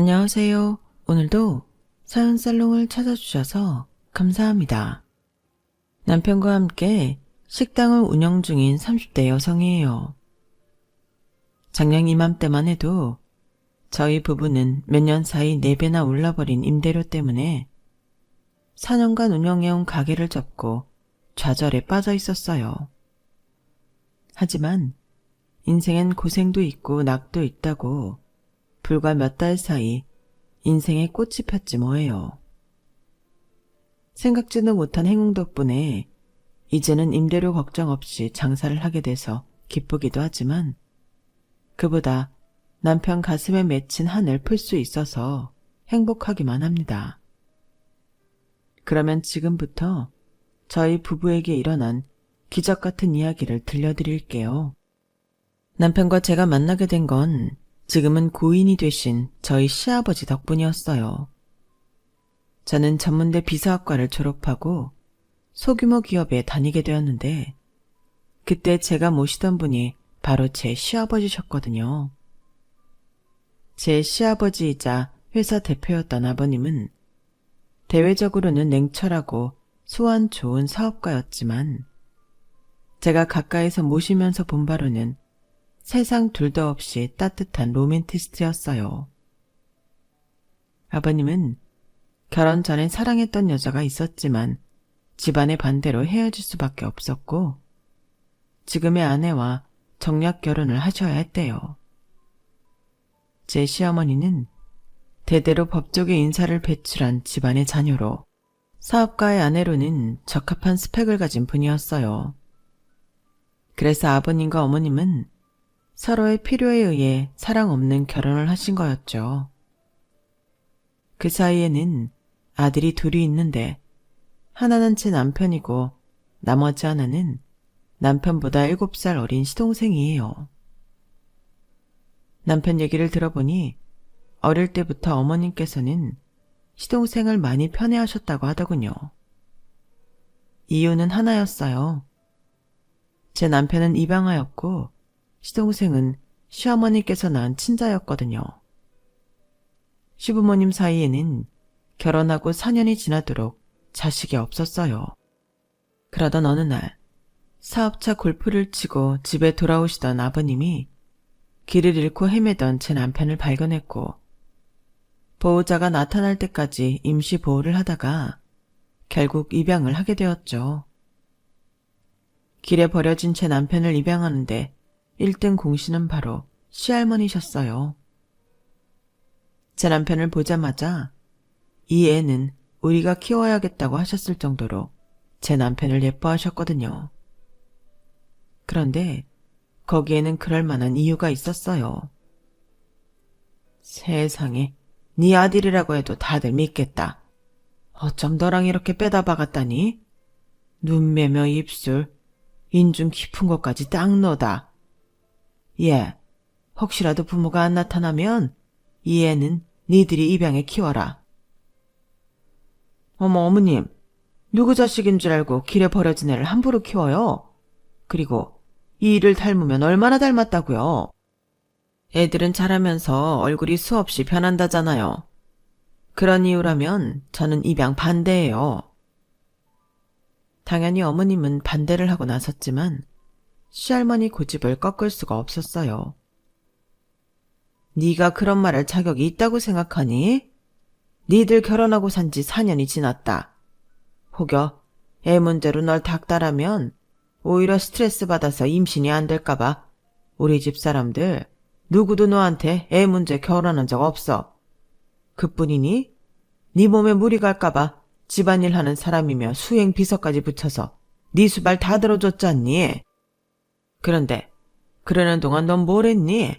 안녕하세요. 오늘도 사연살롱을 찾아주셔서 감사합니다. 남편과 함께 식당을 운영 중인 30대 여성이에요. 작년 이맘때만 해도 저희 부부는 몇 년 사이 4배나 올라버린 임대료 때문에 4년간 운영해온 가게를 접고 좌절에 빠져 있었어요. 하지만 인생엔 고생도 있고 낙도 있다고 불과 몇 달 사이 인생의 꽃이 폈지 뭐예요. 생각지도 못한 행운 덕분에 이제는 임대료 걱정 없이 장사를 하게 돼서 기쁘기도 하지만 그보다 남편 가슴에 맺힌 한을 풀 수 있어서 행복하기만 합니다. 그러면 지금부터 저희 부부에게 일어난 기적 같은 이야기를 들려드릴게요. 남편과 제가 만나게 된 건 지금은 고인이 되신 저희 시아버지 덕분이었어요. 저는 전문대 비서학과를 졸업하고 소규모 기업에 다니게 되었는데 그때 제가 모시던 분이 바로 제 시아버지셨거든요. 제 시아버지이자 회사 대표였던 아버님은 대외적으로는 냉철하고 수완 좋은 사업가였지만 제가 가까이서 모시면서 본 바로는 세상 둘도 없이 따뜻한 로맨티스트였어요. 아버님은 결혼 전에 사랑했던 여자가 있었지만 집안의 반대로 헤어질 수밖에 없었고 지금의 아내와 정략 결혼을 하셔야 했대요. 제 시어머니는 대대로 법조계 인사를 배출한 집안의 자녀로 사업가의 아내로는 적합한 스펙을 가진 분이었어요. 그래서 아버님과 어머님은 서로의 필요에 의해 사랑 없는 결혼을 하신 거였죠. 그 사이에는 아들이 둘이 있는데 하나는 제 남편이고 나머지 하나는 남편보다 7살 어린 시동생이에요. 남편 얘기를 들어보니 어릴 때부터 어머님께서는 시동생을 많이 편애하셨다고 하더군요. 이유는 하나였어요. 제 남편은 입양아였고 시동생은 시어머니께서 낳은 친자였거든요. 시부모님 사이에는 결혼하고 4년이 지나도록 자식이 없었어요. 그러던 어느 날 사업차 골프를 치고 집에 돌아오시던 아버님이 길을 잃고 헤매던 제 남편을 발견했고 보호자가 나타날 때까지 임시 보호를 하다가 결국 입양을 하게 되었죠. 길에 버려진 제 남편을 입양하는데 1등 공신은 바로 시할머니셨어요. 제 남편을 보자마자 이 애는 우리가 키워야겠다고 하셨을 정도로 제 남편을 예뻐하셨거든요. 그런데 거기에는 그럴 만한 이유가 있었어요. 세상에, 네 아들이라고 해도 다들 믿겠다. 어쩜 너랑 이렇게 빼다 박았다니? 눈매며 입술, 인중 깊은 것까지 딱 너다. 예, 혹시라도 부모가 안 나타나면 이 애는 니들이 입양해 키워라. 어머님, 누구 자식인 줄 알고 길에 버려진 애를 함부로 키워요? 그리고 이 일을 닮으면 얼마나 닮았다고요? 애들은 자라면서 얼굴이 수없이 변한다잖아요. 그런 이유라면 저는 입양 반대예요. 당연히 어머님은 반대를 하고 나섰지만 시할머니 고집을 꺾을 수가 없었어요. 네가 그런 말할 자격이 있다고 생각하니? 니들 결혼하고 산 지 4년이 지났다. 혹여 애 문제로 널 닥달하면 오히려 스트레스 받아서 임신이 안 될까봐 우리 집 사람들 누구도 너한테 애 문제 결혼한 적 없어. 그뿐이니 네 몸에 무리 갈까봐 집안일 하는 사람이며 수행 비서까지 붙여서 네 수발 다 들어줬잖니. 그런데 그러는 동안 넌 뭘 했니?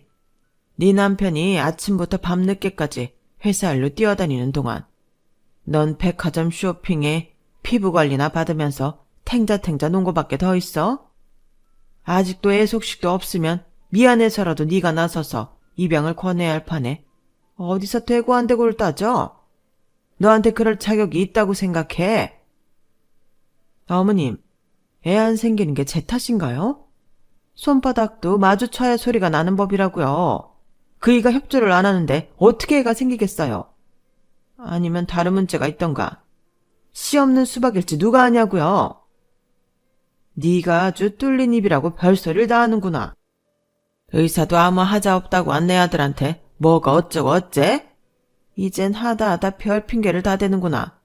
네 남편이 아침부터 밤늦게까지 회사 일로 뛰어다니는 동안 넌 백화점 쇼핑에 피부관리나 받으면서 탱자탱자 논 거밖에 더 있어? 아직도 애 속식도 없으면 미안해서라도 네가 나서서 입양을 권해야 할 판에 어디서 되고 안 되고를 따져? 너한테 그럴 자격이 있다고 생각해? 어머님, 애 안 생기는 게 제 탓인가요? 손바닥도 마주쳐야 소리가 나는 법이라고요. 그이가 협조를 안 하는데 어떻게 애가 생기겠어요? 아니면 다른 문제가 있던가? 씨 없는 수박일지 누가 아냐고요? 네가 아주 뚫린 입이라고 별소리를 다 하는구나. 의사도 아무 하자 없다고 한 내 아들한테 뭐가 어쩌고 어째? 이젠 하다 별 핑계를 다 대는구나.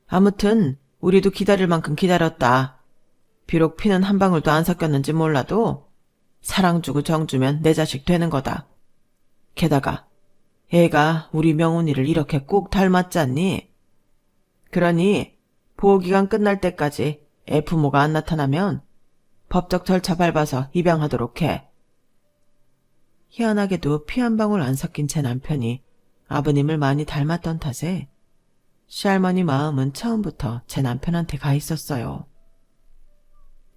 아무튼 우리도 기다릴 만큼 기다렸다. 비록 피는 한 방울도 안 섞였는지 몰라도 사랑 주고 정 주면 내 자식 되는 거다. 게다가 애가 우리 명훈이를 이렇게 꼭 닮았잖니? 그러니 보호기간 끝날 때까지 애 부모가 안 나타나면 법적 절차 밟아서 입양하도록 해. 희한하게도 피 한 방울 안 섞인 제 남편이 아버님을 많이 닮았던 탓에 시할머니 마음은 처음부터 제 남편한테 가 있었어요.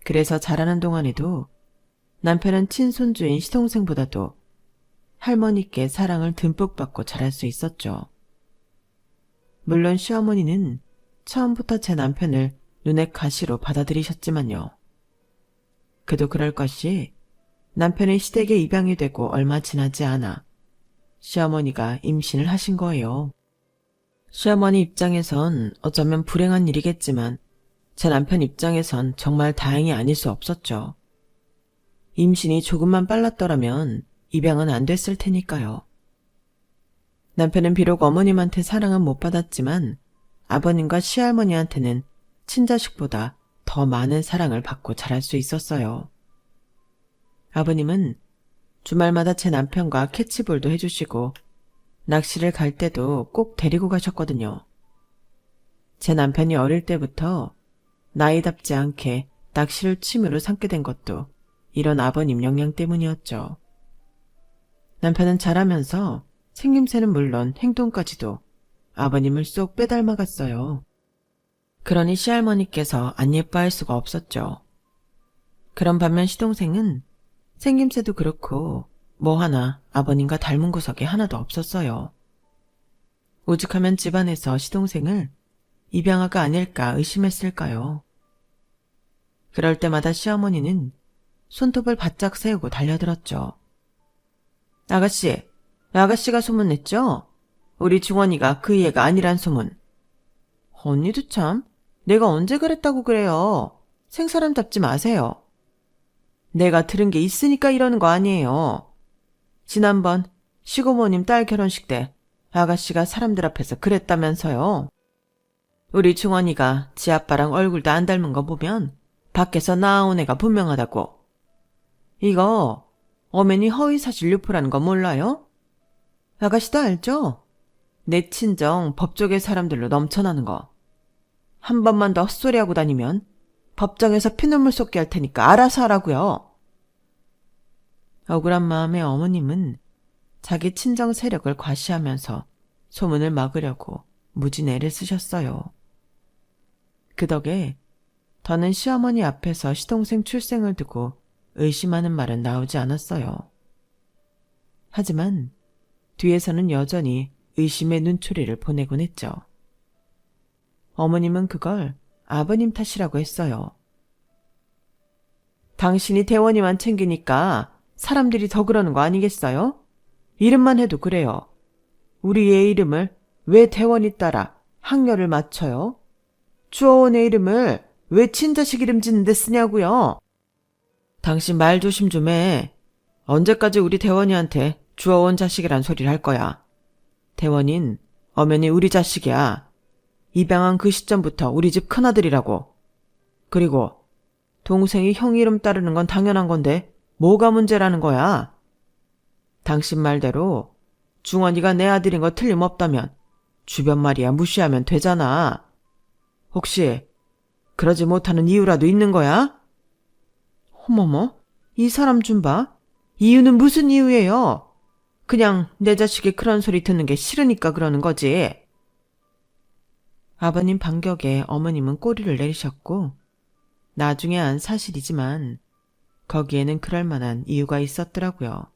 그래서 자라는 동안에도 남편은 친손주인 시동생보다도 할머니께 사랑을 듬뿍 받고 자랄 수 있었죠. 물론 시어머니는 처음부터 제 남편을 눈의 가시로 받아들이셨지만요. 그도 그럴 것이 남편의 시댁에 입양이 되고 얼마 지나지 않아 시어머니가 임신을 하신 거예요. 시어머니 입장에선 어쩌면 불행한 일이겠지만 제 남편 입장에선 정말 다행이 아닐 수 없었죠. 임신이 조금만 빨랐더라면 입양은 안 됐을 테니까요. 남편은 비록 어머님한테 사랑은 못 받았지만 아버님과 시할머니한테는 친자식보다 더 많은 사랑을 받고 자랄 수 있었어요. 아버님은 주말마다 제 남편과 캐치볼도 해주시고 낚시를 갈 때도 꼭 데리고 가셨거든요. 제 남편이 어릴 때부터 나이답지 않게 낚시를 취미로 삼게 된 것도 이런 아버님 영향 때문이었죠. 남편은 자라면서 생김새는 물론 행동까지도 아버님을 쏙 빼닮아갔어요. 그러니 시할머니께서 안 예뻐할 수가 없었죠. 그런 반면 시동생은 생김새도 그렇고 뭐 하나 아버님과 닮은 구석이 하나도 없었어요. 오죽하면 집안에서 시동생을 입양아가 아닐까 의심했을까요? 그럴 때마다 시어머니는 손톱을 바짝 세우고 달려들었죠. 아가씨가 소문냈죠? 우리 중원이가 그 애가 아니란 소문. 언니도 참, 내가 언제 그랬다고 그래요. 생사람 잡지 마세요. 내가 들은 게 있으니까 이러는 거 아니에요. 지난번 시고모님 딸 결혼식 때 아가씨가 사람들 앞에서 그랬다면서요. 우리 중원이가 지 아빠랑 얼굴도 안 닮은 거 보면 밖에서 나온 애가 분명하다고. 이거 어머니 허위사실 유포라는 거 몰라요? 아가씨도 알죠? 내 친정 법조계 사람들로 넘쳐나는 거. 한 번만 더 헛소리하고 다니면 법정에서 피눈물 쏟게 할 테니까 알아서 하라고요. 억울한 마음의 어머님은 자기 친정 세력을 과시하면서 소문을 막으려고 무진 애를 쓰셨어요. 그 덕에 더는 시어머니 앞에서 시동생 출생을 두고 의심하는 말은 나오지 않았어요. 하지만 뒤에서는 여전히 의심의 눈초리를 보내곤 했죠. 어머님은 그걸 아버님 탓이라고 했어요. 당신이 대원이만 챙기니까 사람들이 더 그러는 거 아니겠어요? 이름만 해도 그래요. 우리 애 이름을 왜 대원이 따라 학렬을 맞춰요? 주어원의 이름을 왜 친자식 이름 짓는 데 쓰냐고요? 당신 말 조심 좀 해. 언제까지 우리 대원이한테 주어원 자식이란 소리를 할 거야. 대원인 엄연히 우리 자식이야. 입양한 그 시점부터 우리 집 큰아들이라고. 그리고 동생이 형 이름 따르는 건 당연한 건데 뭐가 문제라는 거야? 당신 말대로 중원이가 내 아들인 거 틀림없다면 주변 말이야 무시하면 되잖아. 혹시 그러지 못하는 이유라도 있는 거야? 어머머, 이 사람 좀 봐. 이유는 무슨 이유예요? 그냥 내 자식이 그런 소리 듣는 게 싫으니까 그러는 거지. 아버님 반격에 어머님은 꼬리를 내리셨고 나중에 안 사실이지만 거기에는 그럴 만한 이유가 있었더라고요.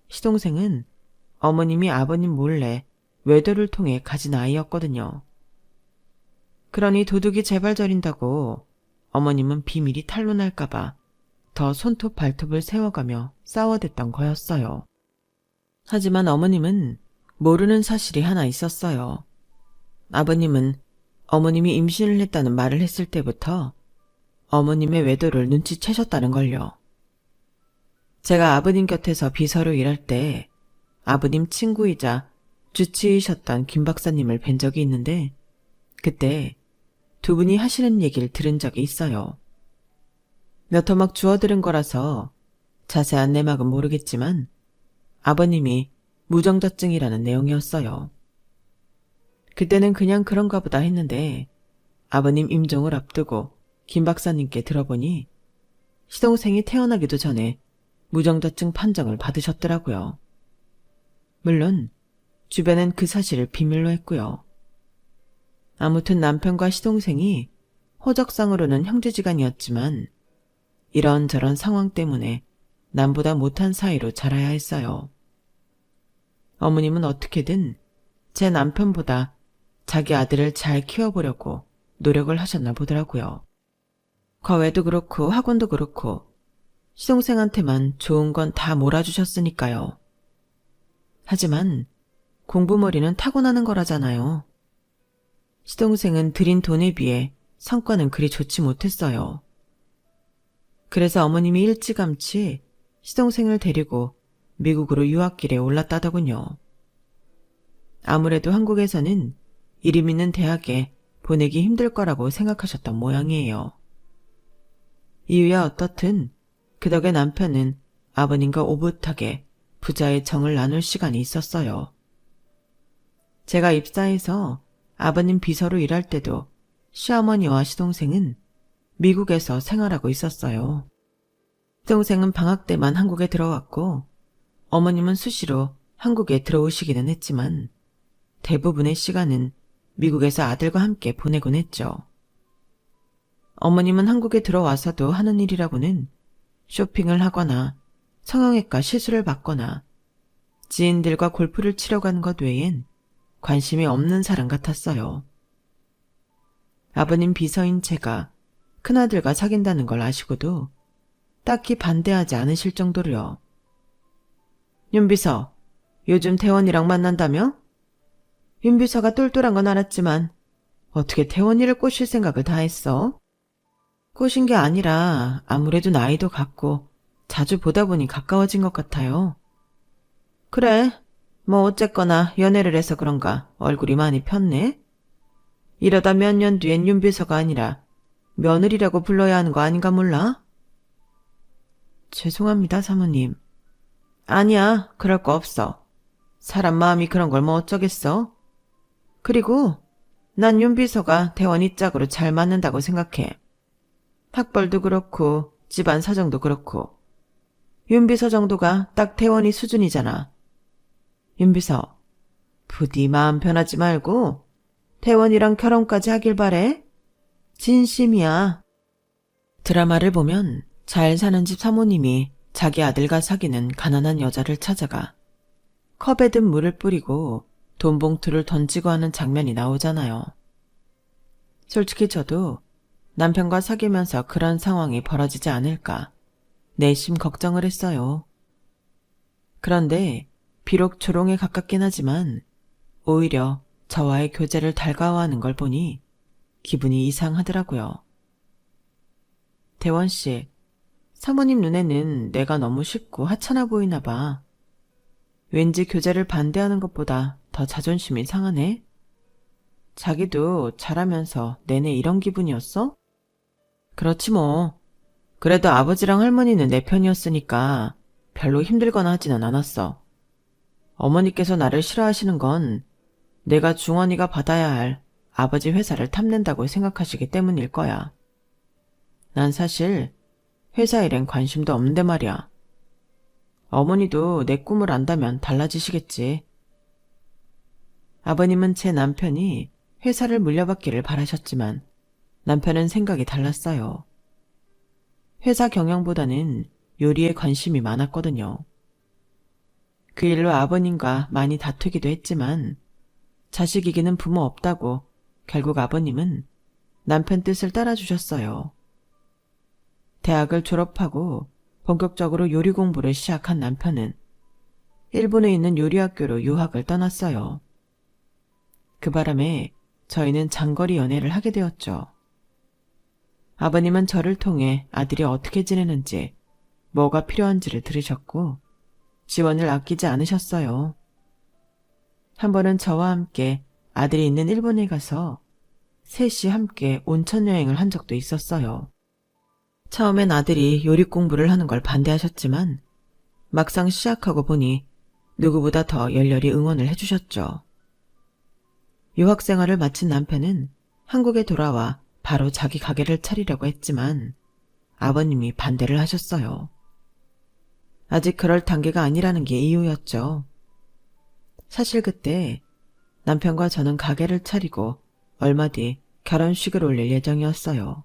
시동생은 어머님이 아버님 몰래 외도를 통해 가진 아이였거든요. 그러니 도둑이 제발 저린다고 어머님은 비밀이 탄로날까봐 더 손톱 발톱을 세워가며 싸워댔던 거였어요. 하지만 어머님은 모르는 사실이 하나 있었어요. 아버님은 어머님이 임신을 했다는 말을 했을 때부터 어머님의 외도를 눈치채셨다는 걸요. 제가 아버님 곁에서 비서로 일할 때 아버님 친구이자 주치의셨던 김 박사님을 뵌 적이 있는데 그때 두 분이 하시는 얘기를 들은 적이 있어요. 몇 토막 주워들은 거라서 자세한 내막은 모르겠지만 아버님이 무정자증이라는 내용이었어요. 그때는 그냥 그런가 보다 했는데 아버님 임종을 앞두고 김 박사님께 들어보니 시동생이 태어나기도 전에 무정자증 판정을 받으셨더라고요. 물론 주변은 그 사실을 비밀로 했고요. 아무튼 남편과 시동생이 호적상으로는 형제지간이었지만 이런저런 상황 때문에 남보다 못한 사이로 자라야 했어요. 어머님은 어떻게든 제 남편보다 자기 아들을 잘 키워보려고 노력을 하셨나 보더라고요. 과외도 그렇고 학원도 그렇고 시동생한테만 좋은 건 다 몰아주셨으니까요. 하지만 공부머리는 타고나는 거라잖아요. 시동생은 들인 돈에 비해 성과는 그리 좋지 못했어요. 그래서 어머님이 일찌감치 시동생을 데리고 미국으로 유학길에 올랐다더군요. 아무래도 한국에서는 이름 있는 대학에 보내기 힘들 거라고 생각하셨던 모양이에요. 이유야 어떻든 그 덕에 남편은 아버님과 오붓하게 부자의 정을 나눌 시간이 있었어요. 제가 입사해서 아버님 비서로 일할 때도 시어머니와 시동생은 미국에서 생활하고 있었어요. 시동생은 방학 때만 한국에 들어왔고 어머님은 수시로 한국에 들어오시기는 했지만 대부분의 시간은 미국에서 아들과 함께 보내곤 했죠. 어머님은 한국에 들어와서도 하는 일이라고는 쇼핑을 하거나 성형외과 시술을 받거나 지인들과 골프를 치러 가는 것 외엔 관심이 없는 사람 같았어요. 아버님 비서인 제가 큰아들과 사귄다는 걸 아시고도 딱히 반대하지 않으실 정도로요. 윤비서, 요즘 태원이랑 만난다며? 윤비서가 똘똘한 건 알았지만 어떻게 태원이를 꼬실 생각을 다 했어? 꼬신 게 아니라 아무래도 나이도 같고 자주 보다 보니 가까워진 것 같아요. 그래, 뭐 어쨌거나 연애를 해서 그런가 얼굴이 많이 폈네? 이러다 몇 년 뒤엔 윤비서가 아니라 며느리라고 불러야 하는 거 아닌가 몰라? 죄송합니다, 사모님. 아니야, 그럴 거 없어. 사람 마음이 그런 걸 뭐 어쩌겠어? 그리고 난 윤비서가 대원이 짝으로 잘 맞는다고 생각해. 학벌도 그렇고 집안 사정도 그렇고 윤비서 정도가 딱 대원이 수준이잖아. 윤비서, 부디 마음 변하지 말고 대원이랑 결혼까지 하길 바래. 진심이야. 드라마를 보면 잘 사는 집 사모님이 자기 아들과 사귀는 가난한 여자를 찾아가 컵에 든 물을 뿌리고 돈 봉투를 던지고 하는 장면이 나오잖아요. 솔직히 저도 남편과 사귀면서 그런 상황이 벌어지지 않을까 내심 걱정을 했어요. 그런데 비록 조롱에 가깝긴 하지만 오히려 저와의 교제를 달가워하는 걸 보니 기분이 이상하더라고요. 대원 씨, 사모님 눈에는 내가 너무 쉽고 하찮아 보이나 봐. 왠지 교제를 반대하는 것보다 더 자존심이 상하네? 자기도 잘하면서 내내 이런 기분이었어? 그렇지 뭐. 그래도 아버지랑 할머니는 내 편이었으니까 별로 힘들거나 하지는 않았어. 어머니께서 나를 싫어하시는 건 내가 중원이가 받아야 할 아버지 회사를 탐낸다고 생각하시기 때문일 거야. 난 사실 회사 일엔 관심도 없는데 말이야. 어머니도 내 꿈을 안다면 달라지시겠지. 아버님은 제 남편이 회사를 물려받기를 바라셨지만 남편은 생각이 달랐어요. 회사 경영보다는 요리에 관심이 많았거든요. 그 일로 아버님과 많이 다투기도 했지만 자식 이기는 부모 없다고 결국 아버님은 남편 뜻을 따라주셨어요. 대학을 졸업하고 본격적으로 요리 공부를 시작한 남편은 일본에 있는 요리학교로 유학을 떠났어요. 그 바람에 저희는 장거리 연애를 하게 되었죠. 아버님은 저를 통해 아들이 어떻게 지내는지, 뭐가 필요한지를 들으셨고 지원을 아끼지 않으셨어요. 한 번은 저와 함께 아들이 있는 일본에 가서 셋이 함께 온천 여행을 한 적도 있었어요. 처음엔 아들이 요리 공부를 하는 걸 반대하셨지만 막상 시작하고 보니 누구보다 더 열렬히 응원을 해주셨죠. 유학 생활을 마친 남편은 한국에 돌아와 바로 자기 가게를 차리려고 했지만 아버님이 반대를 하셨어요. 아직 그럴 단계가 아니라는 게 이유였죠. 사실 그때 남편과 저는 가게를 차리고 얼마 뒤 결혼식을 올릴 예정이었어요.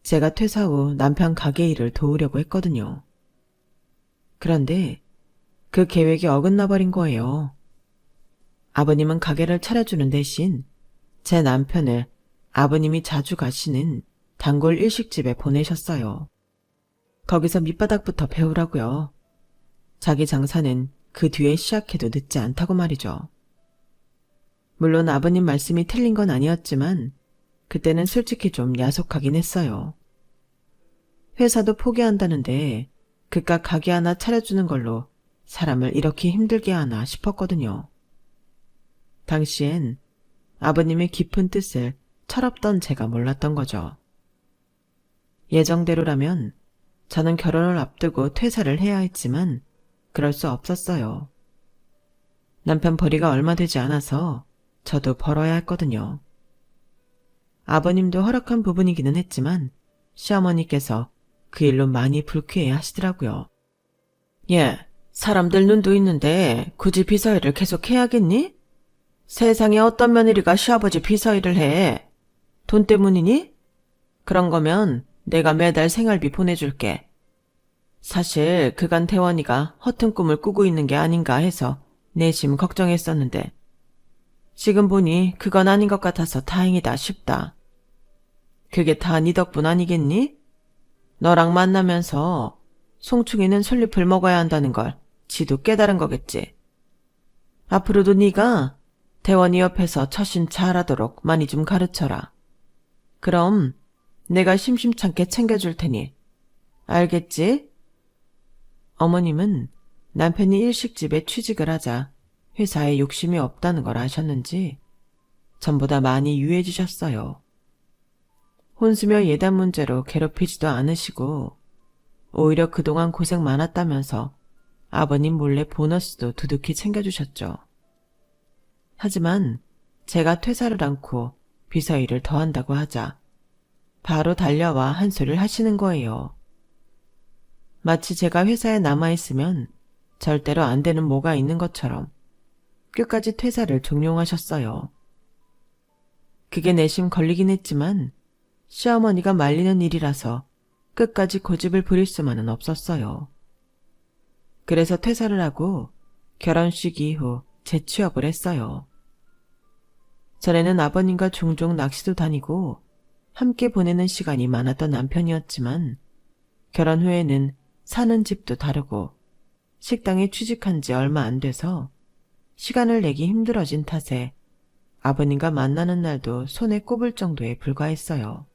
제가 퇴사 후 남편 가게 일을 도우려고 했거든요. 그런데 그 계획이 어긋나 버린 거예요. 아버님은 가게를 차려주는 대신 제 남편을 아버님이 자주 가시는 단골 일식집에 보내셨어요. 거기서 밑바닥부터 배우라고요. 자기 장사는 그 뒤에 시작해도 늦지 않다고 말이죠. 물론 아버님 말씀이 틀린 건 아니었지만 그때는 솔직히 좀 야속하긴 했어요. 회사도 포기한다는데 그깟 가게 하나 차려주는 걸로 사람을 이렇게 힘들게 하나 싶었거든요. 당시엔 아버님의 깊은 뜻을 철없던 제가 몰랐던 거죠. 예정대로라면 저는 결혼을 앞두고 퇴사를 해야 했지만 그럴 수 없었어요. 남편 벌이가 얼마 되지 않아서 저도 벌어야 했거든요. 아버님도 허락한 부분이기는 했지만 시어머니께서 그 일로 많이 불쾌해 하시더라고요. 예, 사람들 눈도 있는데 굳이 비서일을 계속 해야겠니? 세상에 어떤 며느리가 시아버지 비서일을 해? 돈 때문이니? 그런 거면 내가 매달 생활비 보내줄게. 사실 그간 태원이가 허튼 꿈을 꾸고 있는 게 아닌가 해서 내심 걱정했었는데 지금 보니 그건 아닌 것 같아서 다행이다 싶다. 그게 다 네 덕분 아니겠니? 너랑 만나면서 송충이는 솔잎을 먹어야 한다는 걸 지도 깨달은 거겠지. 앞으로도 네가 태원이 옆에서 처신 잘하도록 많이 좀 가르쳐라. 그럼 내가 심심찮게 챙겨줄 테니. 알겠지? 어머님은 남편이 일식집에 취직을 하자 회사에 욕심이 없다는 걸 아셨는지 전보다 많이 유해지셨어요. 혼수며 예단 문제로 괴롭히지도 않으시고 오히려 그동안 고생 많았다면서 아버님 몰래 보너스도 두둑히 챙겨주셨죠. 하지만 제가 퇴사를 않고 비서 일을 더 한다고 하자 바로 달려와 한 소리를 하시는 거예요. 마치 제가 회사에 남아있으면 절대로 안 되는 뭐가 있는 것처럼 끝까지 퇴사를 종용하셨어요. 그게 내심 걸리긴 했지만 시어머니가 말리는 일이라서 끝까지 고집을 부릴 수만은 없었어요. 그래서 퇴사를 하고 결혼식 이후 재취업을 했어요. 전에는 아버님과 종종 낚시도 다니고 함께 보내는 시간이 많았던 남편이었지만 결혼 후에는 사는 집도 다르고 식당에 취직한 지 얼마 안 돼서 시간을 내기 힘들어진 탓에 아버님과 만나는 날도 손에 꼽을 정도에 불과했어요.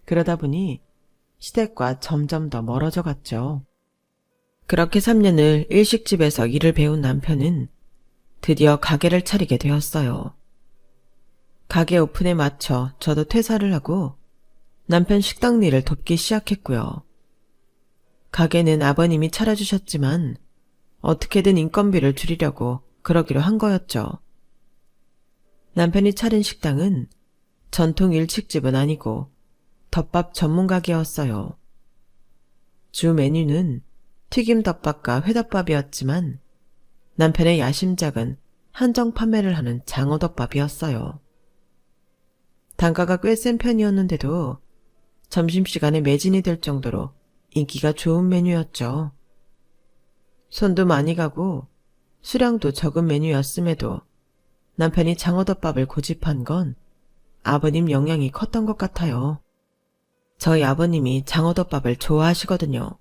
그러다 보니 시댁과 점점 더 멀어져 갔죠. 그렇게 3년을 일식집에서 일을 배운 남편은 드디어 가게를 차리게 되었어요. 가게 오픈에 맞춰 저도 퇴사를 하고 남편 식당 일을 돕기 시작했고요. 가게는 아버님이 차려주셨지만 어떻게든 인건비를 줄이려고 그러기로 한 거였죠. 남편이 차린 식당은 전통 일식집은 아니고 덮밥 전문 가게였어요. 주 메뉴는 튀김덮밥과 회덮밥이었지만 남편의 야심작은 한정 판매를 하는 장어덮밥이었어요. 단가가 꽤 센 편이었는데도 점심시간에 매진이 될 정도로 인기가 좋은 메뉴였죠. 손도 많이 가고 수량도 적은 메뉴였음에도 남편이 장어덮밥을 고집한 건 아버님 영향이 컸던 것 같아요. 저희 아버님이 장어덮밥을 좋아하시거든요.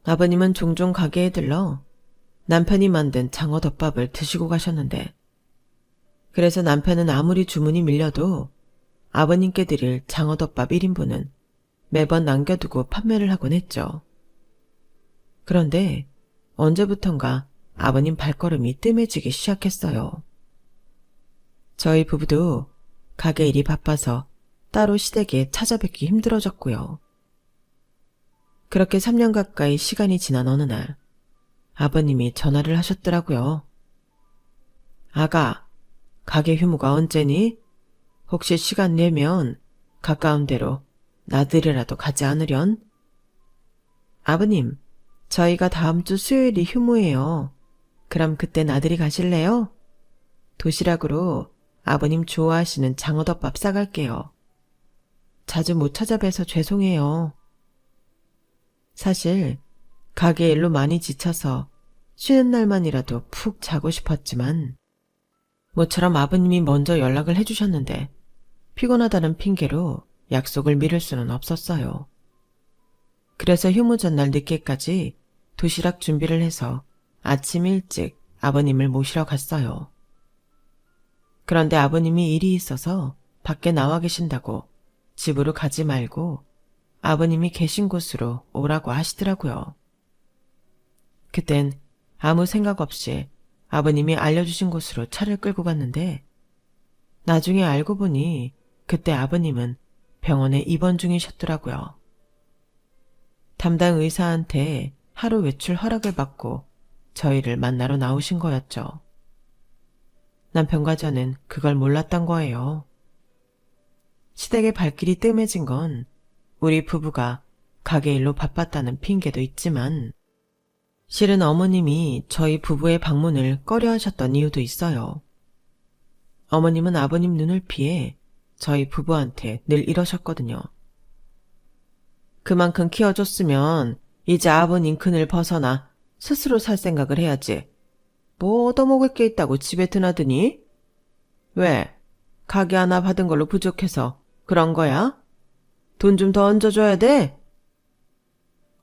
아버님은 종종 가게에 들러 남편이 만든 장어덮밥을 드시고 가셨는데, 그래서 남편은 아무리 주문이 밀려도 아버님께 드릴 장어덮밥 1인분은 매번 남겨두고 판매를 하곤 했죠. 그런데 언제부턴가 아버님 발걸음이 뜸해지기 시작했어요. 저희 부부도 가게 일이 바빠서 따로 시댁에 찾아뵙기 힘들어졌고요. 그렇게 3년 가까이 시간이 지난 어느 날 아버님이 전화를 하셨더라고요. 아가, 가게 휴무가 언제니? 혹시 시간 내면 가까운 데로 나들이라도 가지 않으련? 아버님, 저희가 다음 주 수요일이 휴무예요. 그럼 그때 나들이 가실래요? 도시락으로 아버님 좋아하시는 장어덮밥 싸갈게요. 자주 못 찾아뵈서 죄송해요. 사실 가게 일로 많이 지쳐서 쉬는 날만이라도 푹 자고 싶었지만 모처럼 아버님이 먼저 연락을 해주셨는데 피곤하다는 핑계로 약속을 미룰 수는 없었어요. 그래서 휴무 전날 늦게까지 도시락 준비를 해서 아침 일찍 아버님을 모시러 갔어요. 그런데 아버님이 일이 있어서 밖에 나와 계신다고 집으로 가지 말고 아버님이 계신 곳으로 오라고 하시더라고요. 그땐 아무 생각 없이 아버님이 알려주신 곳으로 차를 끌고 갔는데 나중에 알고 보니 그때 아버님은 병원에 입원 중이셨더라고요. 담당 의사한테 하루 외출 허락을 받고 저희를 만나러 나오신 거였죠. 남편과 저는 그걸 몰랐던 거예요. 시댁의 발길이 뜸해진 건 우리 부부가 가게 일로 바빴다는 핑계도 있지만 실은 어머님이 저희 부부의 방문을 꺼려하셨던 이유도 있어요. 어머님은 아버님 눈을 피해 저희 부부한테 늘 이러셨거든요. 그만큼 키워줬으면 이제 아버님 그늘 벗어나 스스로 살 생각을 해야지. 뭐 얻어먹을 게 있다고 집에 드나드니? 왜? 가게 하나 받은 걸로 부족해서 그런 거야? 돈 좀 더 얹어줘야 돼?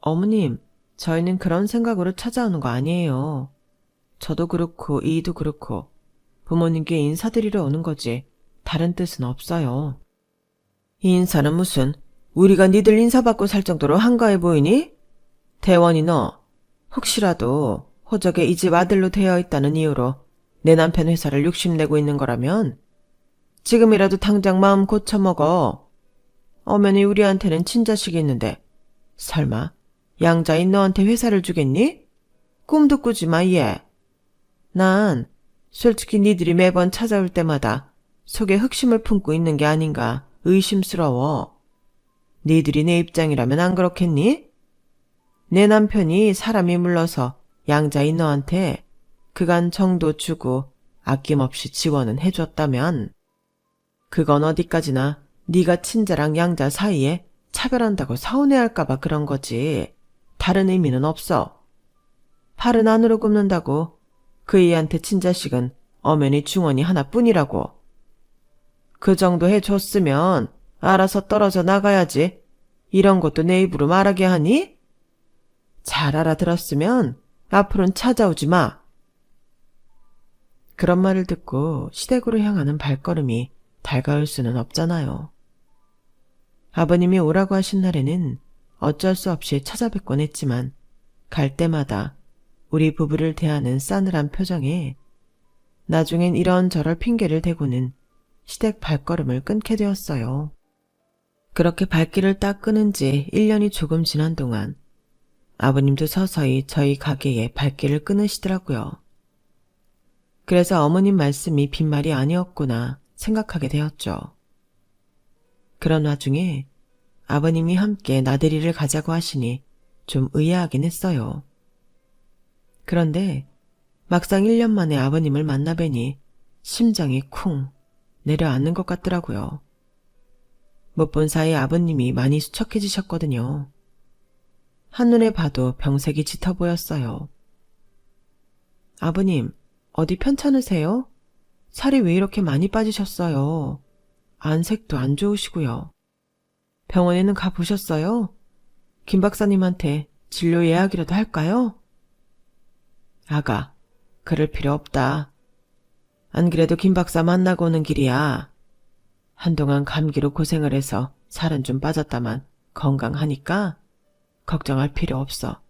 어머님, 저희는 그런 생각으로 찾아오는 거 아니에요. 저도 그렇고 이도 그렇고 부모님께 인사드리러 오는 거지 다른 뜻은 없어요. 이 인사는 무슨 우리가 니들 인사받고 살 정도로 한가해 보이니? 대원이 너 혹시라도 호적에 이 집 아들로 되어 있다는 이유로 내 남편 회사를 욕심내고 있는 거라면 지금이라도 당장 마음 고쳐먹어. 어머니 우리한테는 친자식이 있는데 설마 양자인 너한테 회사를 주겠니? 꿈도 꾸지 마 얘. 난 솔직히 니들이 매번 찾아올 때마다 속에 흑심을 품고 있는 게 아닌가 의심스러워. 니들이 내 입장이라면 안 그렇겠니? 내 남편이 사람이 물러서 양자인 너한테 그간 정도 주고 아낌없이 지원은 해줬다면 그건 어디까지나 네가 친자랑 양자 사이에 차별한다고 서운해할까봐 그런 거지 다른 의미는 없어. 팔은 안으로 굽는다고 그 애한테 친자식은 엄연히 중원이 하나뿐이라고. 그 정도 해줬으면 알아서 떨어져 나가야지. 이런 것도 내 입으로 말하게 하니? 잘 알아들었으면 앞으로는 찾아오지 마. 그런 말을 듣고 시댁으로 향하는 발걸음이 달가울 수는 없잖아요. 아버님이 오라고 하신 날에는 어쩔 수 없이 찾아뵙곤 했지만 갈 때마다 우리 부부를 대하는 싸늘한 표정에 나중엔 이런저런 핑계를 대고는 시댁 발걸음을 끊게 되었어요. 그렇게 발길을 딱 끊은 지 1년이 조금 지난 동안 아버님도 서서히 저희 가게에 발길을 끊으시더라고요. 그래서 어머님 말씀이 빈말이 아니었구나 생각하게 되었죠. 그런 와중에 아버님이 함께 나들이를 가자고 하시니 좀 의아하긴 했어요. 그런데 막상 1년 만에 아버님을 만나 뵈니 심장이 쿵 내려앉는 것 같더라고요. 못 본 사이 아버님이 많이 수척해지셨거든요. 한눈에 봐도 병색이 짙어 보였어요. 아버님, 어디 편찮으세요? 살이 왜 이렇게 많이 빠지셨어요? 안색도 안 좋으시고요. 병원에는 가보셨어요? 김 박사님한테 진료 예약이라도 할까요? 아가, 그럴 필요 없다. 안 그래도 김 박사 만나고 오는 길이야. 한동안 감기로 고생을 해서 살은 좀 빠졌다만 건강하니까 걱정할 필요 없어.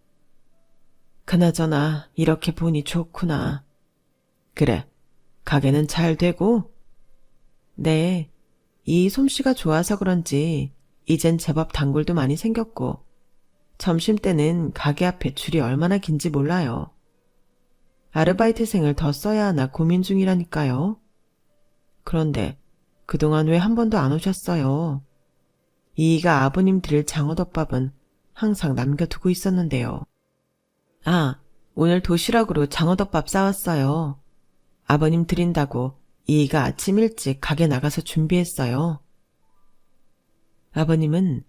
그나저나 이렇게 보니 좋구나. 그래, 가게는 잘 되고? 네, 이 솜씨가 좋아서 그런지 이젠 제법 단골도 많이 생겼고 점심때는 가게 앞에 줄이 얼마나 긴지 몰라요. 아르바이트생을 더 써야 하나 고민 중이라니까요. 그런데 그동안 왜 한 번도 안 오셨어요? 이이가 아버님 드릴 장어덮밥은 항상 남겨두고 있었는데요. 아, 오늘 도시락으로 장어덮밥 싸왔어요. 아버님 드린다고 이이가 아침 일찍 가게 나가서 준비했어요. 아버님은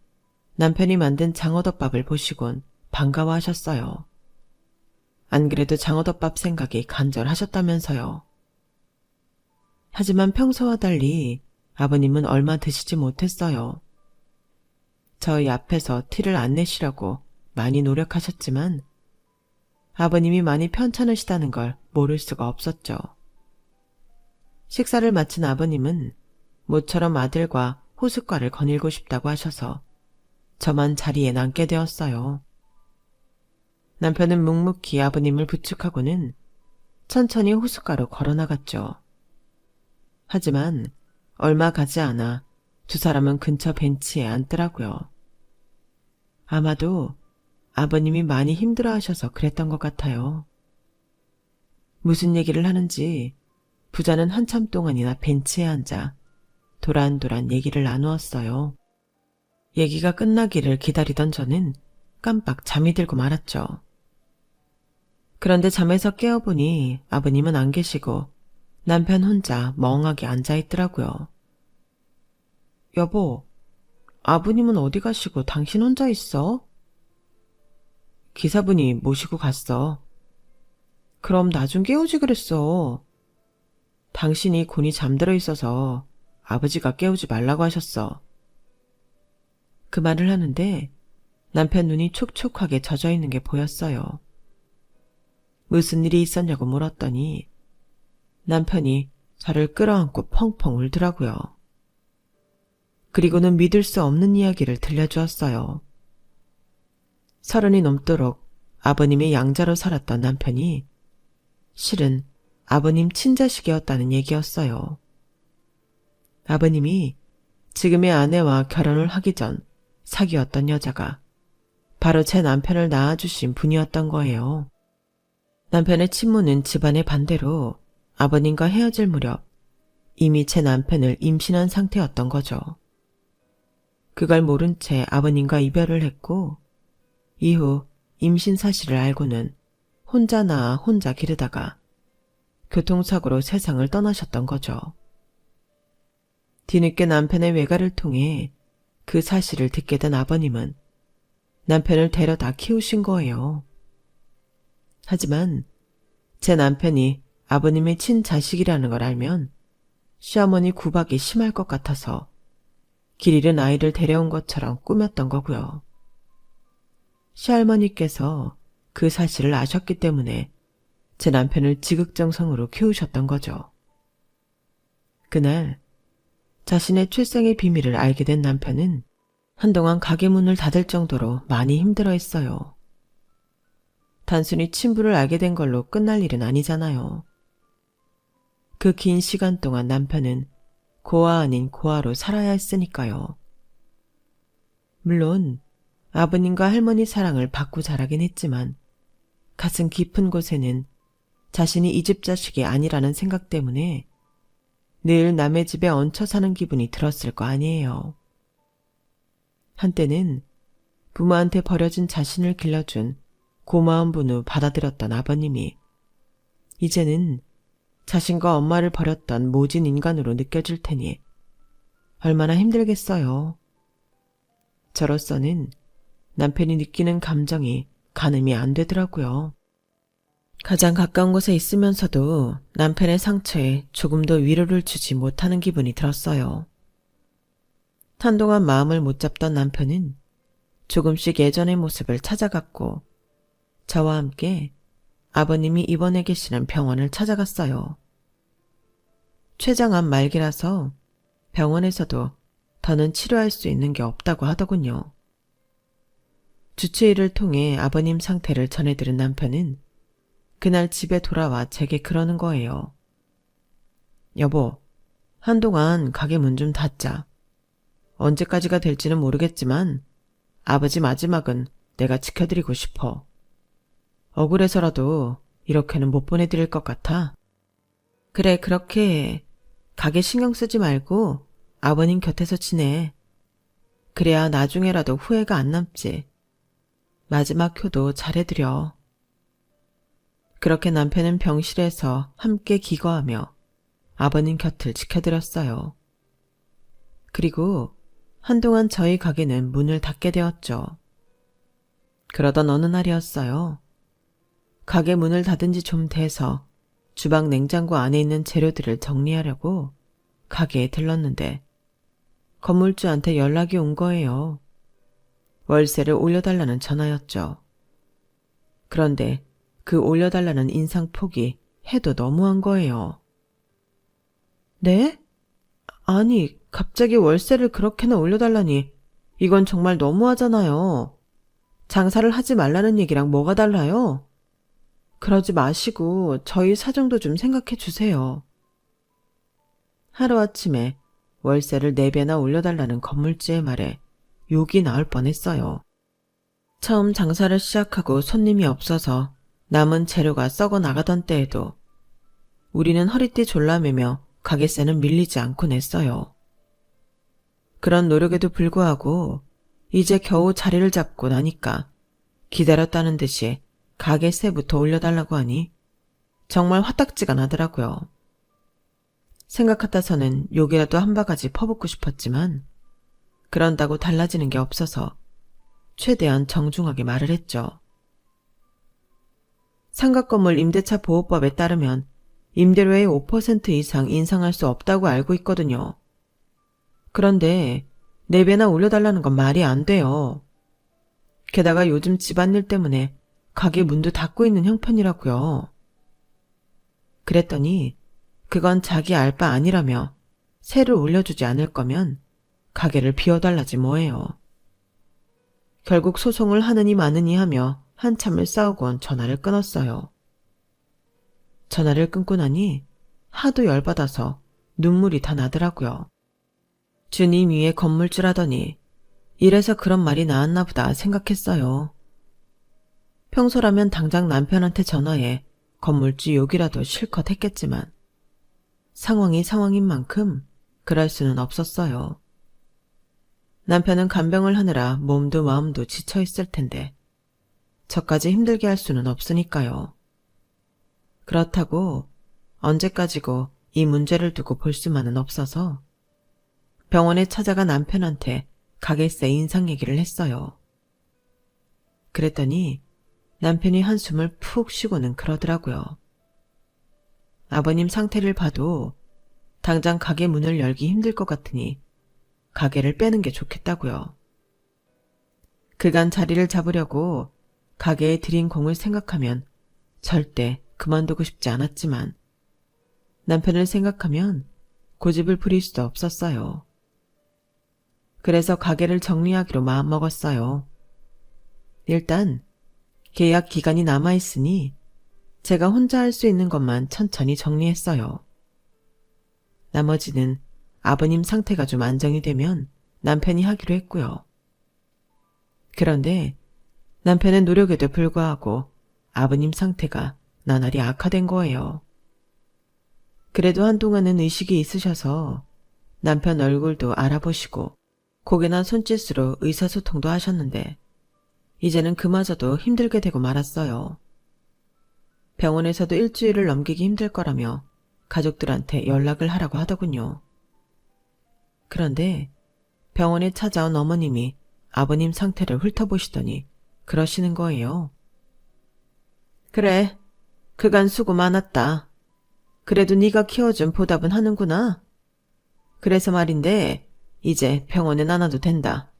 남편이 만든 장어덮밥을 보시곤 반가워하셨어요. 안 그래도 장어덮밥 생각이 간절하셨다면서요. 하지만 평소와 달리 아버님은 얼마 드시지 못했어요. 저희 앞에서 티를 안 내시려고 많이 노력하셨지만 아버님이 많이 편찮으시다는 걸 모를 수가 없었죠. 식사를 마친 아버님은 모처럼 아들과 호숫가를 거닐고 싶다고 하셔서 저만 자리에 남게 되었어요. 남편은 묵묵히 아버님을 부축하고는 천천히 호숫가로 걸어나갔죠. 하지만 얼마 가지 않아 두 사람은 근처 벤치에 앉더라고요. 아마도 아버님이 많이 힘들어하셔서 그랬던 것 같아요. 무슨 얘기를 하는지 부자는 한참 동안이나 벤치에 앉아 도란도란 얘기를 나누었어요. 얘기가 끝나기를 기다리던 저는 깜빡 잠이 들고 말았죠. 그런데 잠에서 깨어보니 아버님은 안 계시고 남편 혼자 멍하게 앉아있더라고요. 여보, 아버님은 어디 가시고 당신 혼자 있어? 기사분이 모시고 갔어. 그럼 나 좀 깨우지 그랬어. 당신이 곤히 잠들어 있어서 아버지가 깨우지 말라고 하셨어. 그 말을 하는데 남편 눈이 촉촉하게 젖어 있는 게 보였어요. 무슨 일이 있었냐고 물었더니 남편이 저를 끌어안고 펑펑 울더라고요. 그리고는 믿을 수 없는 이야기를 들려주었어요. 30이 넘도록 아버님의 양자로 살았던 남편이 실은 아버님 친자식이었다는 얘기였어요. 아버님이 지금의 아내와 결혼을 하기 전 사귀었던 여자가 바로 제 남편을 낳아주신 분이었던 거예요. 남편의 친모는 집안의 반대로 아버님과 헤어질 무렵 이미 제 남편을 임신한 상태였던 거죠. 그걸 모른 채 아버님과 이별을 했고 이후 임신 사실을 알고는 혼자 낳아 혼자 기르다가 교통사고로 세상을 떠나셨던 거죠. 뒤늦게 남편의 외가를 통해 그 사실을 듣게 된 아버님은 남편을 데려다 키우신 거예요. 하지만 제 남편이 아버님의 친자식이라는 걸 알면 시어머니 구박이 심할 것 같아서 길 잃은 아이를 데려온 것처럼 꾸몄던 거고요. 시할머니께서 그 사실을 아셨기 때문에 제 남편을 지극정성으로 키우셨던 거죠. 그날 자신의 출생의 비밀을 알게 된 남편은 한동안 가게 문을 닫을 정도로 많이 힘들어했어요. 단순히 친부를 알게 된 걸로 끝날 일은 아니잖아요. 그 긴 시간 동안 남편은 고아 아닌 고아로 살아야 했으니까요. 물론 아버님과 할머니 사랑을 받고 자라긴 했지만 가슴 깊은 곳에는 자신이 이 집 자식이 아니라는 생각 때문에 늘 남의 집에 얹혀 사는 기분이 들었을 거 아니에요. 한때는 부모한테 버려진 자신을 길러준 고마운 분우 받아들였던 아버님이 이제는 자신과 엄마를 버렸던 모진 인간으로 느껴질 테니 얼마나 힘들겠어요. 저로서는 남편이 느끼는 감정이 가늠이 안 되더라고요. 가장 가까운 곳에 있으면서도 남편의 상처에 조금도 위로를 주지 못하는 기분이 들었어요. 한동안 마음을 못 잡던 남편은 조금씩 예전의 모습을 찾아갔고 저와 함께 아버님이 입원해 계시는 병원을 찾아갔어요. 췌장암 말기라서 병원에서도 더는 치료할 수 있는 게 없다고 하더군요. 주치의를 통해 아버님 상태를 전해들은 남편은 그날 집에 돌아와 제게 그러는 거예요. 여보, 한동안 가게 문 좀 닫자. 언제까지가 될지는 모르겠지만 아버지 마지막은 내가 지켜드리고 싶어. 억울해서라도 이렇게는 못 보내드릴 것 같아. 그래, 그렇게 해. 가게 신경 쓰지 말고 아버님 곁에서 지내. 그래야 나중에라도 후회가 안 남지. 마지막 효도 잘해드려. 그렇게 남편은 병실에서 함께 기거하며 아버님 곁을 지켜드렸어요. 그리고 한동안 저희 가게는 문을 닫게 되었죠. 그러던 어느 날이었어요. 가게 문을 닫은 지 좀 돼서 주방 냉장고 안에 있는 재료들을 정리하려고 가게에 들렀는데 건물주한테 연락이 온 거예요. 월세를 올려달라는 전화였죠. 그런데 그 올려달라는 인상폭이 해도 너무한 거예요. 네? 아니, 갑자기 월세를 그렇게나 올려달라니 이건 정말 너무하잖아요. 장사를 하지 말라는 얘기랑 뭐가 달라요? 그러지 마시고 저희 사정도 좀 생각해 주세요. 하루아침에 월세를 4배나 올려달라는 건물주의 말에 욕이 나올 뻔했어요. 처음 장사를 시작하고 손님이 없어서 남은 재료가 썩어 나가던 때에도 우리는 허리띠 졸라매며 가게세는 밀리지 않고 냈어요. 그런 노력에도 불구하고 이제 겨우 자리를 잡고 나니까 기다렸다는 듯이 가게세부터 올려달라고 하니 정말 화딱지가 나더라고요. 생각 같아서는 욕이라도 한 바가지 퍼붓고 싶었지만 그런다고 달라지는 게 없어서 최대한 정중하게 말을 했죠. 상가건물 임대차 보호법에 따르면 임대료의 5% 이상 인상할 수 없다고 알고 있거든요. 그런데 4배나 올려달라는 건 말이 안 돼요. 게다가 요즘 집안일 때문에 가게 문도 닫고 있는 형편이라고요. 그랬더니 그건 자기 알 바 아니라며 세를 올려주지 않을 거면 가게를 비워달라지 뭐예요. 결국 소송을 하느니 마느니 하며 한참을 싸우곤 전화를 끊었어요. 전화를 끊고 나니 하도 열받아서 눈물이 다 나더라고요. 주님 위에 건물주라더니 이래서 그런 말이 나왔나 보다 생각했어요. 평소라면 당장 남편한테 전화해 건물주 욕이라도 실컷 했겠지만 상황이 상황인 만큼 그럴 수는 없었어요. 남편은 간병을 하느라 몸도 마음도 지쳐 있을 텐데 저까지 힘들게 할 수는 없으니까요. 그렇다고 언제까지고 이 문제를 두고 볼 수만은 없어서 병원에 찾아가 남편한테 가게세 인상 얘기를 했어요. 그랬더니 남편이 한숨을 푹 쉬고는 그러더라고요. 아버님 상태를 봐도 당장 가게 문을 열기 힘들 것 같으니 가게를 빼는 게 좋겠다고요. 그간 자리를 잡으려고 가게에 들인 공을 생각하면 절대 그만두고 싶지 않았지만 남편을 생각하면 고집을 부릴 수도 없었어요. 그래서 가게를 정리하기로 마음먹었어요. 일단 계약 기간이 남아있으니 제가 혼자 할 수 있는 것만 천천히 정리했어요. 나머지는 아버님 상태가 좀 안정이 되면 남편이 하기로 했고요. 그런데 남편의 노력에도 불구하고 아버님 상태가 나날이 악화된 거예요. 그래도 한동안은 의식이 있으셔서 남편 얼굴도 알아보시고 고개나 손짓으로 의사소통도 하셨는데 이제는 그마저도 힘들게 되고 말았어요. 병원에서도 일주일을 넘기기 힘들 거라며 가족들한테 연락을 하라고 하더군요. 그런데 병원에 찾아온 어머님이 아버님 상태를 훑어보시더니 그러시는 거예요. 그래, 그간 수고 많았다. 그래도 네가 키워준 보답은 하는구나. 그래서 말인데 이제 병원에 안 와도 된다.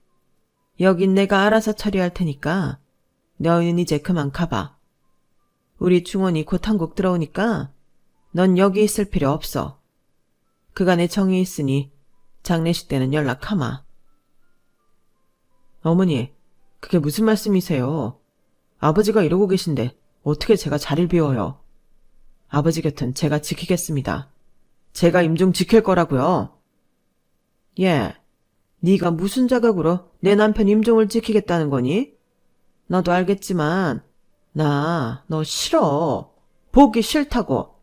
여긴 내가 알아서 처리할 테니까 너희는 이제 그만 가봐. 우리 중원이 곧 한국 들어오니까 넌 여기 있을 필요 없어. 그간의 정이 있으니 장례식 때는 연락하마. 어머니, 그게 무슨 말씀이세요? 아버지가 이러고 계신데 어떻게 제가 자리를 비워요? 아버지 곁은 제가 지키겠습니다. 제가 임종 지킬 거라고요. 예, 네가 무슨 자격으로 내 남편 임종을 지키겠다는 거니? 너도 알겠지만 나 너 싫어. 보기 싫다고.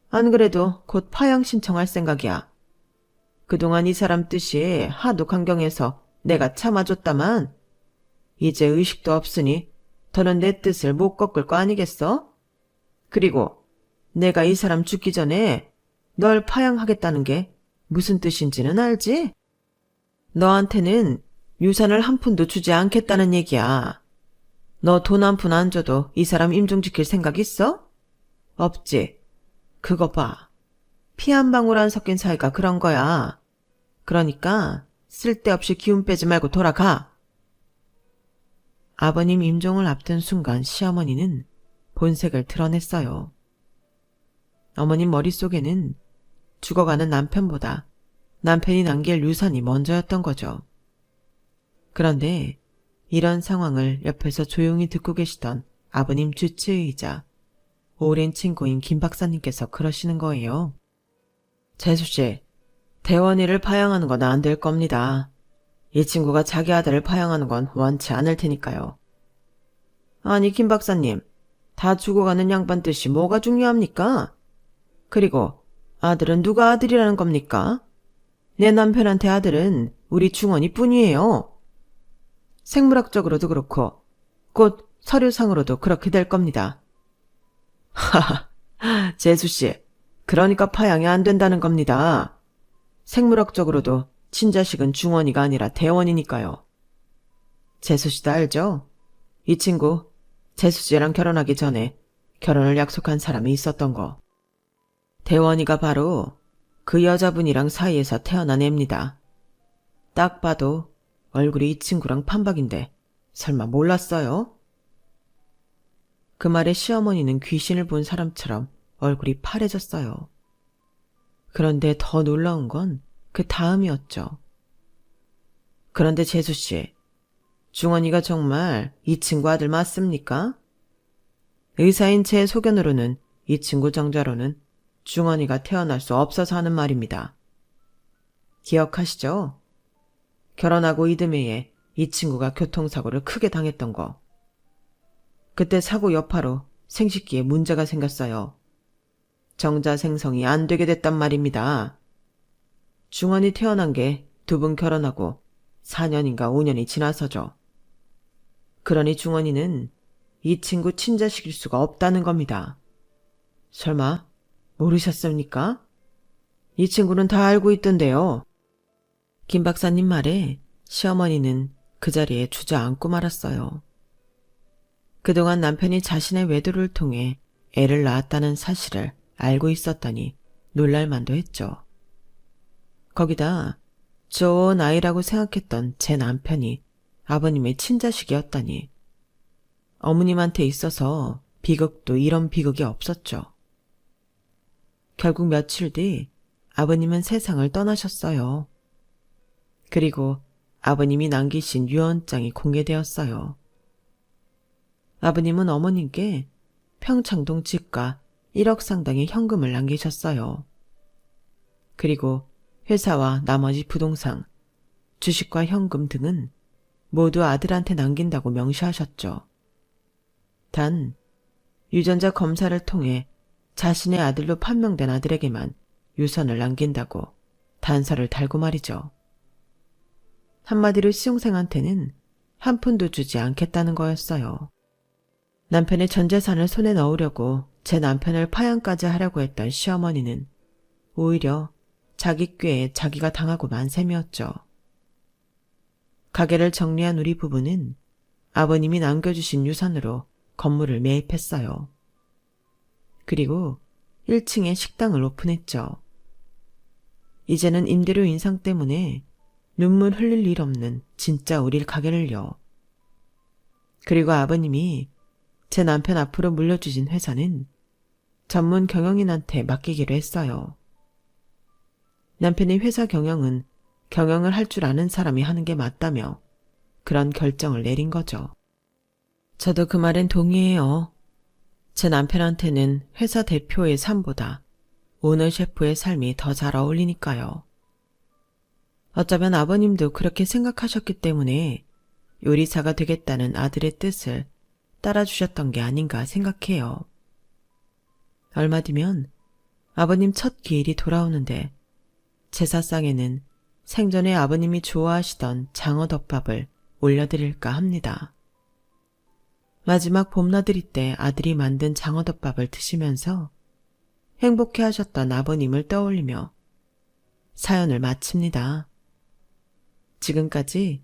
안 그래도 곧 파양 신청할 생각이야. 그동안 이 사람 뜻이 하도 강경해서 내가 참아줬다만 이제 의식도 없으니 더는 내 뜻을 못 꺾을 거 아니겠어? 그리고 내가 이 사람 죽기 전에 널 파양하겠다는 게 무슨 뜻인지는 알지? 너한테는 유산을 한 푼도 주지 않겠다는 얘기야. 너 돈 한 푼 안 줘도 이 사람 임종시킬 생각 있어? 없지. 그거 봐. 피 한 방울 안 섞인 사이가 그런 거야. 그러니까 쓸데없이 기운 빼지 말고 돌아가. 아버님 임종을 앞둔 순간 시어머니는 본색을 드러냈어요. 어머님 머릿속에는 죽어가는 남편보다 남편이 남길 유산이 먼저였던 거죠. 그런데 이런 상황을 옆에서 조용히 듣고 계시던 아버님 주치의이자 오랜 친구인 김 박사님께서 그러시는 거예요. 재수씨, 대원이를 파양하는 건 안 될 겁니다. 이 친구가 자기 아들을 파양하는 건 원치 않을 테니까요. 아니 김 박사님, 다 죽어가는 양반 뜻이 뭐가 중요합니까? 그리고 아들은 누가 아들이라는 겁니까? 내 남편한테 아들은 우리 중원이 뿐이에요. 생물학적으로도 그렇고 곧 서류상으로도 그렇게 될 겁니다. 하하, 재수씨, 그러니까 파양이 안 된다는 겁니다. 생물학적으로도 친자식은 중원이가 아니라 대원이니까요. 재수씨도 알죠? 이 친구 재수씨랑 결혼하기 전에 결혼을 약속한 사람이 있었던 거. 대원이가 바로 그 여자분이랑 사이에서 태어난 애입니다. 딱 봐도 얼굴이 이 친구랑 판박인데 설마 몰랐어요? 그 말에 시어머니는 귀신을 본 사람처럼 얼굴이 파래졌어요. 그런데 더 놀라운 건 그 다음이었죠. 그런데 재수씨, 중원이가 정말 이 친구 아들 맞습니까? 의사인 제 소견으로는 이 친구 정자로는 중원이가 태어날 수 없어서 하는 말입니다. 기억하시죠? 결혼하고 이듬해에 이 친구가 교통사고를 크게 당했던 거. 그때 사고 여파로 생식기에 문제가 생겼어요. 정자 생성이 안 되게 됐단 말입니다. 중원이 태어난 게 두 분 결혼하고 4년인가 5년이 지나서죠. 그러니 중원이는 이 친구 친자식일 수가 없다는 겁니다. 설마 모르셨습니까? 이 친구는 다 알고 있던데요. 김 박사님 말에 시어머니는 그 자리에 주저앉고 말았어요. 그동안 남편이 자신의 외도를 통해 애를 낳았다는 사실을 알고 있었다니 놀랄만도 했죠. 거기다 좋은 아이라고 생각했던 제 남편이 아버님의 친자식이었다니. 어머님한테 있어서 비극도 이런 비극이 없었죠. 결국 며칠 뒤 아버님은 세상을 떠나셨어요. 그리고 아버님이 남기신 유언장이 공개되었어요. 아버님은 어머님께 평창동 집과 1억 상당의 현금을 남기셨어요. 그리고 회사와 나머지 부동산, 주식과 현금 등은 모두 아들한테 남긴다고 명시하셨죠. 단 유전자 검사를 통해 자신의 아들로 판명된 아들에게만 유산을 남긴다고 단서를 달고 말이죠. 한마디로 시종생한테는 한 푼도 주지 않겠다는 거였어요. 남편의 전 재산을 손에 넣으려고 제 남편을 파양까지 하려고 했던 시어머니는 오히려 자기 꾀에 자기가 당하고 만 셈이었죠. 가게를 정리한 우리 부부는 아버님이 남겨주신 유산으로 건물을 매입했어요. 그리고 1층에 식당을 오픈했죠. 이제는 임대료 인상 때문에 눈물 흘릴 일 없는 진짜 우릴 가게를요. 그리고 아버님이 제 남편 앞으로 물려주신 회사는 전문 경영인한테 맡기기로 했어요. 남편의 회사 경영은 경영을 할 줄 아는 사람이 하는 게 맞다며 그런 결정을 내린 거죠. 저도 그 말엔 동의해요. 제 남편한테는 회사 대표의 삶보다 오너 셰프의 삶이 더 잘 어울리니까요. 어쩌면 아버님도 그렇게 생각하셨기 때문에 요리사가 되겠다는 아들의 뜻을 따라주셨던 게 아닌가 생각해요. 얼마 뒤면 아버님 첫 기일이 돌아오는데 제사상에는 생전에 아버님이 좋아하시던 장어덮밥을 올려드릴까 합니다. 마지막 봄나들이 때 아들이 만든 장어덮밥을 드시면서 행복해 하셨던 아버님을 떠올리며 사연을 마칩니다. 지금까지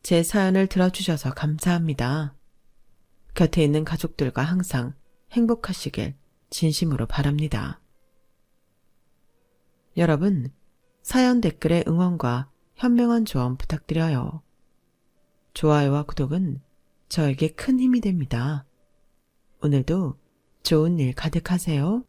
제 사연을 들어주셔서 감사합니다. 곁에 있는 가족들과 항상 행복하시길 진심으로 바랍니다. 여러분, 사연 댓글에 응원과 현명한 조언 부탁드려요. 좋아요와 구독은 저에게 큰 힘이 됩니다. 오늘도 좋은 일 가득하세요.